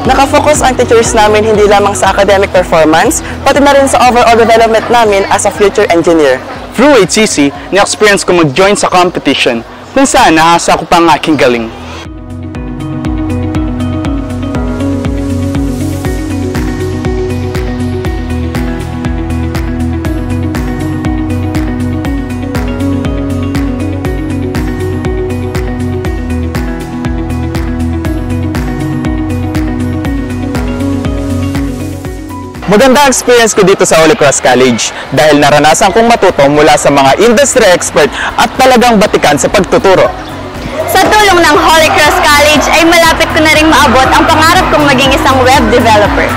Nakafocus ang teachers namin hindi lamang sa academic performance, pati na rin sa overall development namin as a future engineer. Through HCC, na-experience ko mag-join sa competition, kung saan nahasa ko pa ang aking galing. Maganda ang experience ko dito sa Holy Cross College dahil naranasan kong matuto mula sa mga industry expert at talagang batikan sa pagtuturo. Sa tulong ng Holy Cross College ay malapit ko na ring maabot ang pangarap kong maging isang web developer.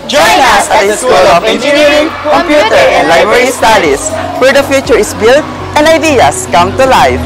Join us at the School of Engineering, Computer and Library Studies, where the future is built and ideas come to life.